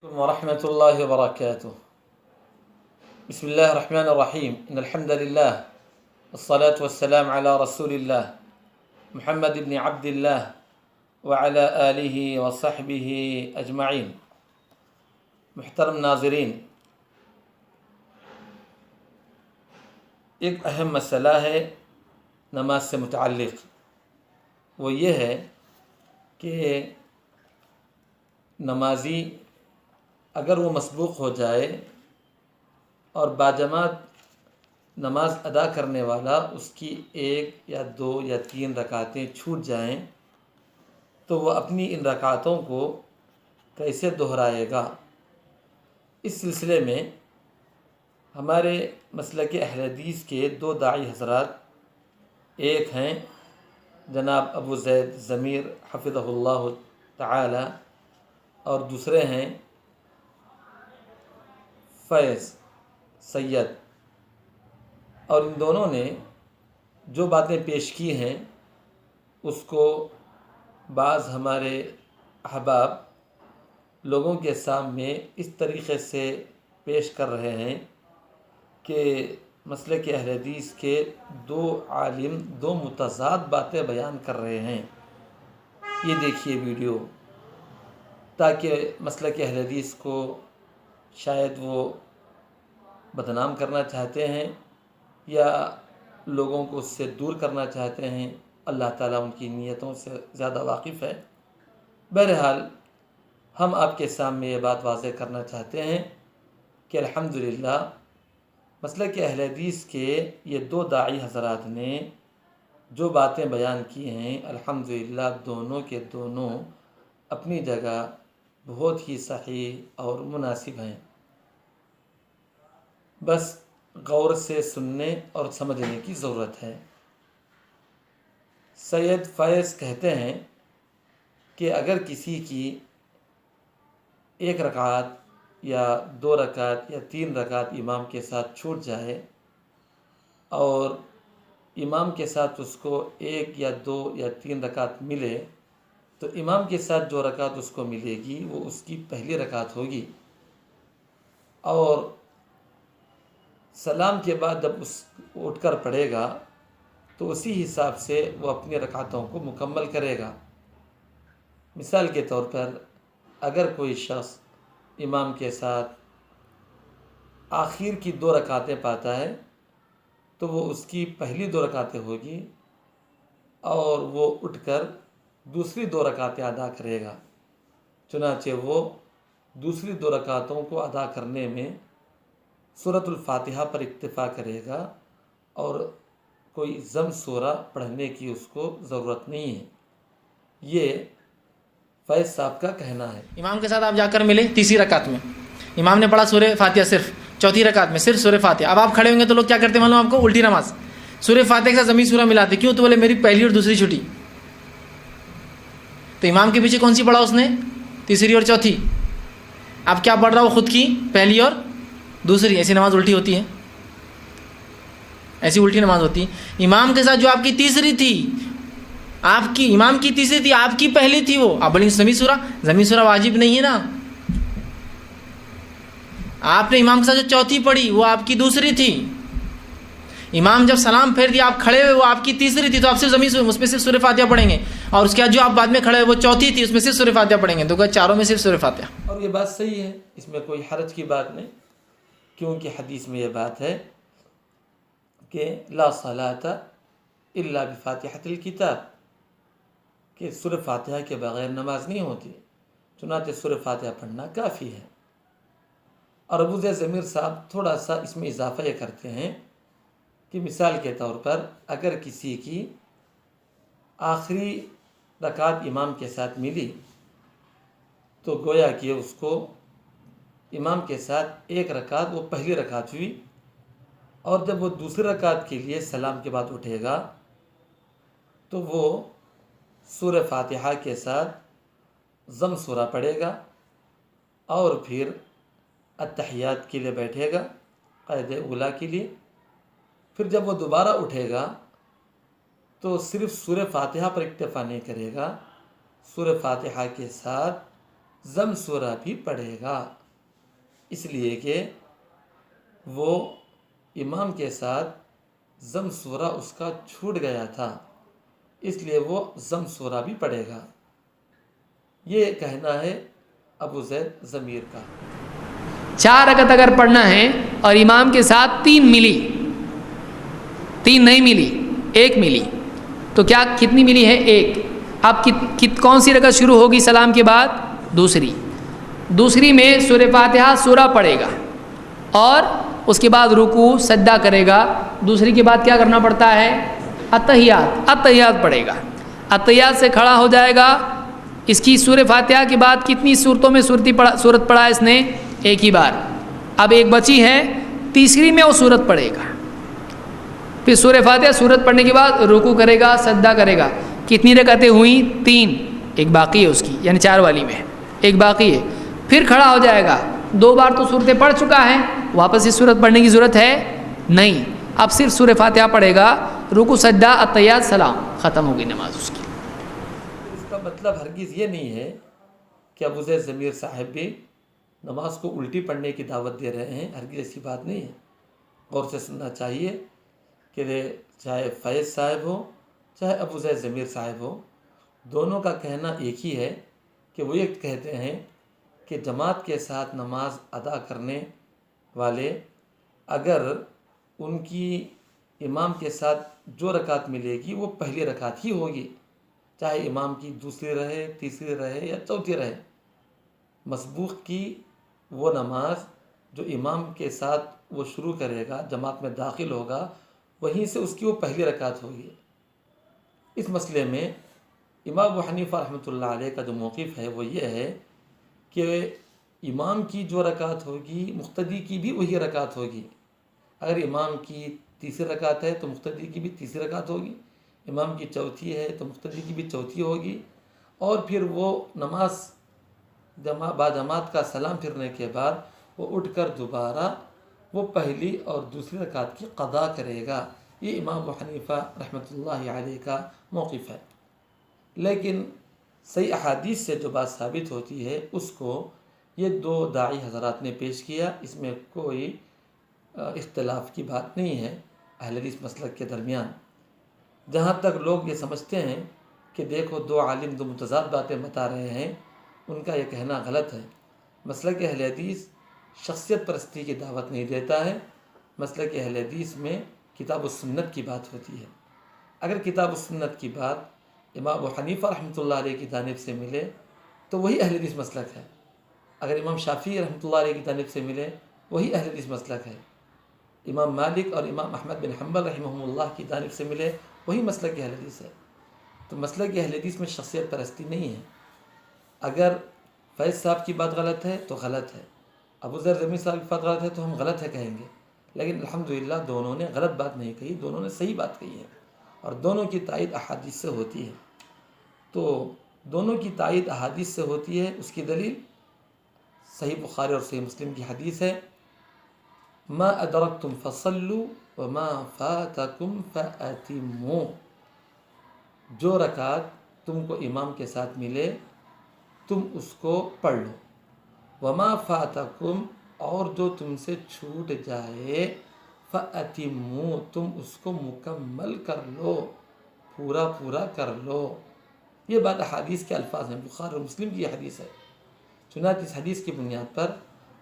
ورحمة الله وبركاته. بسم الله الرحمن الرحيم. إن الحمد لله والصلاة والسلام على رسول الله محمد بن عبد الله وعلى آله وصحبه أجمعين. محترم ناظرین، ایک اہم مسئلہ ہے نماز سے متعلق، وہ یہ ہے کہ نمازی اگر وہ مسبوق ہو جائے اور باجماعت نماز ادا کرنے والا اس کی ایک یا دو یا تین رکعتیں چھوٹ جائیں تو وہ اپنی ان رکعتوں کو کیسے دہرائے گا؟ اس سلسلے میں ہمارے مسلک اہل حدیث کے دو داعی حضرات، ایک ہیں جناب ابو زید ضمیر حفظہ اللہ تعالی اور دوسرے ہیں فیض سید، اور ان دونوں نے جو باتیں پیش کی ہیں اس کو بعض ہمارے احباب لوگوں کے سامنے اس طریقے سے پیش کر رہے ہیں کہ مسلک اہل حدیث کے دو عالم دو متضاد باتیں بیان کر رہے ہیں۔ یہ دیکھیے ویڈیو، تاکہ مسلک اہل حدیث کو شاید وہ بدنام کرنا چاہتے ہیں یا لوگوں کو اس سے دور کرنا چاہتے ہیں۔ اللہ تعالیٰ ان کی نیتوں سے زیادہ واقف ہے۔ بہرحال ہم آپ کے سامنے یہ بات واضح کرنا چاہتے ہیں کہ الحمدللہ مسلک اہل حدیث کے یہ دو داعی حضرات نے جو باتیں بیان کی ہیں الحمدللہ دونوں کے دونوں اپنی جگہ بہت ہی صحیح اور مناسب ہیں۔ بس غور سے سننے اور سمجھنے کی ضرورت ہے۔ سید فیض کہتے ہیں کہ اگر کسی کی ایک رکعت یا دو رکعت یا تین رکعت امام کے ساتھ چھوٹ جائے اور امام کے ساتھ اس کو ایک یا دو یا تین رکعت ملے تو امام کے ساتھ جو رکعت اس کو ملے گی وہ اس کی پہلی رکعت ہوگی، اور سلام کے بعد جب اس اٹھ کر پڑھے گا تو اسی حساب سے وہ اپنی رکعتوں کو مکمل کرے گا۔ مثال کے طور پر اگر کوئی شخص امام کے ساتھ آخر کی دو رکعتیں پاتا ہے تو وہ اس کی پہلی دو رکعتیں ہوگی اور وہ اٹھ کر دوسری دو رکعتیں ادا کرے گا۔ چنانچہ وہ دوسری دو رکعتوں کو ادا کرنے میں سورۃ الفاتحہ پر اکتفا کرے گا اور کوئی ضم سورہ پڑھنے کی اس کو ضرورت نہیں ہے۔ یہ فیض صاحب کا کہنا ہے۔ امام کے ساتھ آپ جا کر ملے تیسری رکعت میں، امام نے پڑھا سورہ فاتحہ، صرف چوتھی رکعت میں صرف سورہ فاتحہ۔ اب آپ کھڑے ہوں گے تو لوگ کیا کرتے ہیں معلوم آپ کو؟ الٹی نماز، سورہ فاتحہ کے ساتھ ضمی سورہ ملاتے۔ کیوں؟ تو بولے میری پہلی اور دوسری چھٹی، تو امام کے پیچھے کون سی پڑھا اس نے؟ تیسری اور چوتھی۔ اب کیا پڑھ رہا وہ خود کی پہلی اور دوسری۔ ایسی نماز الٹی ہوتی ہے، ایسی الٹی نماز ہوتی ہے۔ امام کے ساتھ جو آپ کی تیسری تھی، آپ کی امام کی تیسری تھی، آپ کی پہلی تھی، وہ آپ بولیں ضمی سورہ واجب نہیں ہے نا۔ آپ نے امام کے ساتھ جو چوتھی پڑھی وہ آپ کی دوسری تھی، امام جب سلام پھیر دیا آپ کھڑے ہوئے وہ آپ کی تیسری تھی، تو آپ صرف ضمی سورہ اس میں صرف سورہ فاتحہ پڑھیں گے، اور اس کے بعد جو آپ بعد میں کھڑے ہوئے وہ چوتھی تھی اس میں صرف سورہ فاتحہ پڑھیں گے، تو کہ چاروں میں صرف سورہ فاتحہ۔ اور یہ بات صحیح ہے، اس میں کوئی حرج کی بات نہیں، کیونکہ حدیث میں یہ بات ہے کہ لا صلاۃ الا بفاتحۃ الکتاب، کہ سورہ فاتحہ کے بغیر نماز نہیں ہوتی، چنانچہ سورہ فاتحہ پڑھنا کافی ہے۔ اور ابو زید ضمیر صاحب تھوڑا سا اس میں اضافہ یہ کرتے ہیں کہ مثال کے طور پر اگر کسی کی آخری رکعت امام کے ساتھ ملی تو گویا کہ اس کو امام کے ساتھ ایک رکعت وہ پہلی رکعت ہوئی، اور جب وہ دوسری رکعت کے لیے سلام کے بعد اٹھے گا تو وہ سورہ فاتحہ کے ساتھ ضم سورہ پڑھے گا اور پھر التحیات کے لیے بیٹھے گا قید اولیٰ کے لیے۔ پھر جب وہ دوبارہ اٹھے گا تو صرف سورہ فاتحہ پر اکتفا نہیں کرے گا، سورہ فاتحہ کے ساتھ ضم سورہ بھی پڑھے گا، اس لیے کہ وہ امام کے ساتھ ضم سورہ اس کا چھوٹ گیا تھا، اس لیے وہ ضم سورہ بھی پڑھے گا۔ یہ کہنا ہے ابو زید ضمیر کا۔ 4 رکعت اگر پڑھنا ہے اور امام کے ساتھ 3 ملی، 3 نہیں ملی، 1 ملی، تو کیا کتنی ملی ہے؟ 1۔ اب کون سی رکعت شروع ہوگی سلام کے بعد؟ دوسری میں سورہ فاتحہ سورہ پڑھے گا اور اس کے بعد رکوع سجدہ کرے گا۔ دوسری کے بعد کیا کرنا پڑتا ہے؟ اتحیات پڑھے گا۔ اتحیات سے کھڑا ہو جائے گا۔ اس کی سورہ فاتحہ کے بعد کتنی صورتوں میں سورت پڑھا اس نے؟ 1 ہی بار۔ اب 1 بچی ہے، تیسری میں وہ سورت پڑھے گا۔ پھر سورہ فاتحہ سورت پڑھنے کے بعد رکوع کرے گا، سجدہ کرے گا۔ کتنی رکعتیں ہوئیں؟ 3۔ 1 باقی ہے اس کی، یعنی 4 والی میں 1 باقی ہے۔ پھر کھڑا ہو جائے گا۔ 2 بار تو سورتیں پڑھ چکا ہے، واپس اس سورت پڑھنے کی ضرورت ہے نہیں۔ اب صرف سورہ فاتحہ پڑھے گا، رکوع سجدہ اتحیات سلام، ختم ہوگی نماز اس کی۔ اس کا مطلب ہرگز یہ نہیں ہے کہ ابو زید ضمیر صاحب بھی نماز کو الٹی پڑھنے کی دعوت دے رہے ہیں، ہرگز ایسی بات نہیں ہے۔ غور سے سننا چاہیے کہ چاہے فیض صاحب ہو چاہے ابو زید ضمیر صاحب ہو، دونوں کا کہنا ایک ہی ہے کہ وہ یہ کہتے ہیں کہ جماعت کے ساتھ نماز ادا کرنے والے اگر ان کی امام کے ساتھ جو رکعت ملے گی وہ پہلی رکعت ہی ہوگی، چاہے امام کی دوسری رہے، تیسری رہے یا چوتھی رہے۔ مسبوق کی وہ نماز جو امام کے ساتھ وہ شروع کرے گا، جماعت میں داخل ہوگا، وہیں سے اس کی وہ پہلی رکعت ہوگی۔ اس مسئلے میں امام ابو حنیفہ رحمۃ اللہ علیہ کا جو موقف ہے وہ یہ ہے کہ امام کی جو رکعت ہوگی مقتدی کی بھی وہی رکعت ہوگی۔ اگر امام کی تیسری رکعت ہے تو مقتدی کی بھی تیسری رکعت ہوگی، امام کی چوتھی ہے تو مقتدی کی بھی چوتھی ہوگی، اور پھر وہ نماز باجماعت کا سلام پھرنے کے بعد وہ اٹھ کر دوبارہ وہ پہلی اور دوسری رکعت کی قضا کرے گا۔ یہ امام ابو حنیفہ رحمۃ اللہ علیہ کا موقف ہے۔ لیکن صحیح احادیث سے جو بات ثابت ہوتی ہے اس کو یہ 2 داعی حضرات نے پیش کیا، اس میں کوئی اختلاف کی بات نہیں ہے اہل حدیث مسلک کے درمیان۔ جہاں تک لوگ یہ سمجھتے ہیں کہ دیکھو 2 عالم 2 متضاد باتیں بتا رہے ہیں، ان کا یہ کہنا غلط ہے۔ مسلک اہل حدیث شخصیت پرستی کی دعوت نہیں دیتا ہے۔ مسلک اہل حدیث میں کتاب و سنت کی بات ہوتی ہے۔ اگر کتاب و سنت کی بات امام ابو حنیفہ رحمۃ اللہ علیہ کی جانب سے ملے تو وہی اہل حدیث مسلک ہے۔ اگر امام شافعی رحمۃ اللہ علیہ کی جانب سے ملے وہی اہل حدیث مسلک ہے۔ امام مالک اور امام احمد بن حنبل رحمہ اللہ کی جانب سے ملے وہی مسلک اہل حدیث ہے۔ تو مسلک اہل حدیث میں شخصیت پرستی نہیں ہے۔ اگر فیض صاحب کی بات غلط ہے تو غلط ہے، ابو ذر ضمیر صاحب کی بات غلط ہے تو ہم غلط ہے کہیں گے، لیکن الحمدللہ دونوں نے غلط بات نہیں کہی، دونوں نے صحیح بات کہی ہے، اور دونوں کی تائید احادیث سے ہوتی ہے۔ تو دونوں کی تائید احادیث سے ہوتی ہے، اس کی دلیل صحیح بخاری اور صحیح مسلم کی حدیث ہے، ما ادرکتم فصلوا وما فاتکم فاتموا، جو رکعت تم کو امام کے ساتھ ملے تم اس کو پڑھ لو، وما فاتکم، اور جو تم سے چھوٹ جائے فاتموا، تم اس کو مکمل کر لو، پورا کر لو۔ یہ بات احادیث کے الفاظ ہیں، بخاری اور مسلم کی حدیث ہے۔ چنانچہ اس حدیث کی بنیاد پر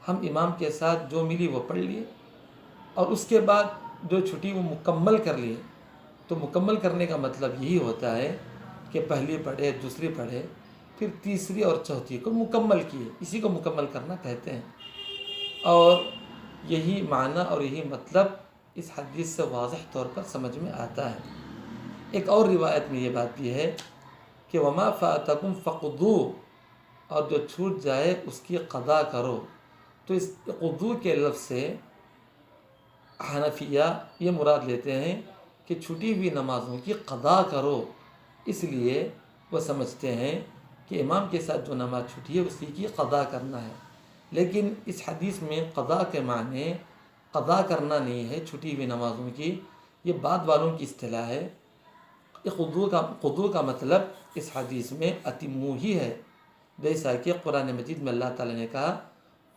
ہم امام کے ساتھ جو ملی وہ پڑھ لیے، اور اس کے بعد جو چھٹی وہ مکمل کر لیے۔ تو مکمل کرنے کا مطلب یہی ہوتا ہے کہ پہلی پڑھے، دوسری پڑھے، پھر تیسری اور چوتھی کو مکمل کیے، اسی کو مکمل کرنا کہتے ہیں۔ اور یہی معنی اور یہی مطلب اس حدیث سے واضح طور پر سمجھ میں آتا ہے۔ ایک اور روایت میں یہ بات بھی ہے کہ وما فاتکم فقضوا، اور جو چھوٹ جائے اس کی قضا کرو۔ تو اس قضو کے لفظ سے حنفیہ یہ مراد لیتے ہیں کہ چھٹی ہوئی نمازوں کی قضا کرو، اس لیے وہ سمجھتے ہیں کہ امام کے ساتھ جو نماز چھٹی ہے اسی کی قضا کرنا ہے۔ لیکن اس حدیث میں قضا کے معنی قضا کرنا نہیں ہے چھٹی ہوئی نمازوں کی، یہ بعد والوں کی اصطلاح ہے۔ قضو کا مطلب اس حدیث میں اتموا ہی ہے، جیسا کہ قرآن مجید میں اللہ تعالیٰ نے کہا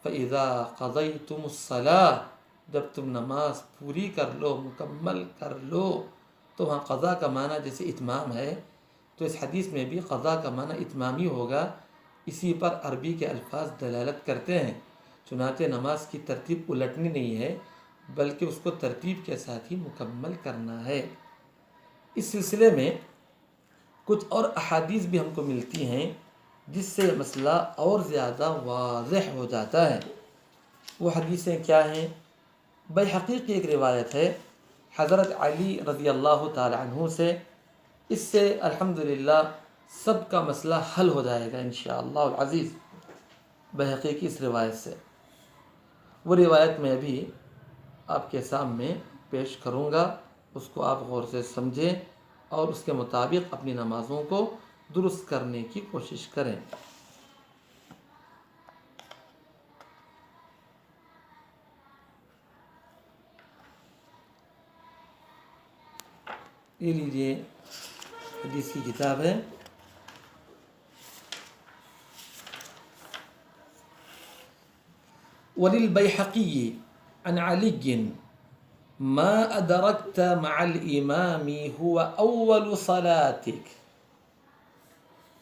فَإِذَا قَضَيْتُمُ الصَّلَاةَ، جب تم نماز پوری کر لو، مکمل کر لو. تو وہاں قضا کا معنی جیسے اتمام ہے، تو اس حدیث میں بھی قضا کا معنی اتمامی ہوگا. اسی پر عربی کے الفاظ دلالت کرتے ہیں. چنانچہ نماز کی ترتیب الٹنی نہیں ہے، بلکہ اس کو ترتیب کے ساتھ ہی مکمل کرنا ہے. اس سلسلے میں کچھ اور احادیث بھی ہم کو ملتی ہیں جس سے مسئلہ اور زیادہ واضح ہو جاتا ہے. وہ حدیثیں کیا ہیں؟ بیہقی کی ایک روایت ہے حضرت علی رضی اللہ تعالی عنہ سے. اس سے الحمدللہ سب کا مسئلہ حل ہو جائے گا انشاءاللہ العزیز. بیہقی کی اس روایت سے، وہ روایت میں ابھی آپ کے سامنے پیش کروں گا، اس کو آپ غور سے سمجھیں اور اس کے مطابق اپنی نمازوں کو درست کرنے کی کوشش کریں. یہ لیجیے حدیث کی کتاب ہے. وَلِلْبَيْحَقِيِّ عن عَلِيٍّ مَا أَدْرَكْتَ مَعَ الْإِمَامِ هُوَ أَوَّلُ صَلَاتِكَ.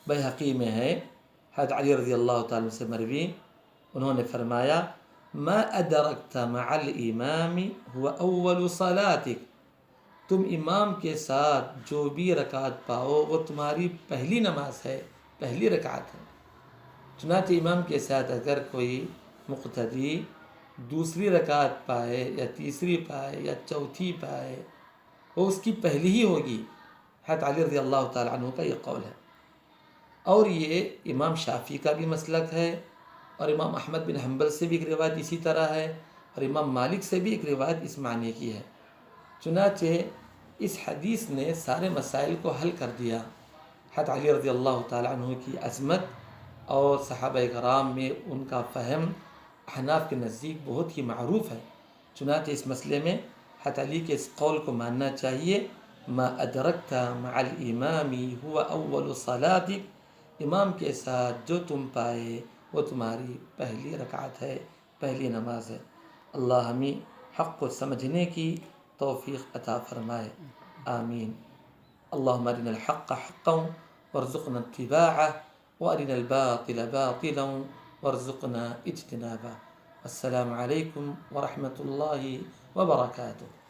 بیہقی میں ہے حضرت علی رضی اللہ تعالیٰ سے مروی، انہوں نے فرمایا ما ادرکت مع الامام هو اول صلاتک، تم امام کے ساتھ جو بھی رکعت پاؤ وہ تمہاری پہلی نماز ہے، پہلی رکعت ہے. چنانچہ امام کے ساتھ اگر کوئی مقتدی دوسری رکعت پائے یا تیسری پائے یا چوتھی پائے، وہ اس کی پہلی ہی ہوگی. حضرت علی رضی اللہ تعالیٰ عنہ کا یہ قول ہے. اور یہ امام شافعی کا بھی مسلک ہے، اور امام احمد بن حنبل سے بھی ایک روایت اسی طرح ہے، اور امام مالک سے بھی ایک روایت اس معنی کی ہے. چنانچہ اس حدیث نے سارے مسائل کو حل کر دیا. حضرت علی رضی اللہ تعالیٰ عنہ کی عظمت اور صحابہ کرام میں ان کا فہم احناف کے نزدیک بہت ہی معروف ہے. چنانچہ اس مسئلے میں حضرت علی کے اس قول کو ماننا چاہیے ما ادرکت مع الامام هو اول صلاتک، امام کے ساتھ جو تم پائے وہ تمہاری پہلی رکعت ہے، پہلی نماز ہے. اللہ ہمیں حق کو سمجھنے کی توفیق عطا فرمائے، آمین. اللہم ارنا الحق حقا وارزقنا اتباعه وارنا الباطل باطلا وارزقنا اجتنابه. السلام علیکم ورحمۃ اللہ وبرکاتہ.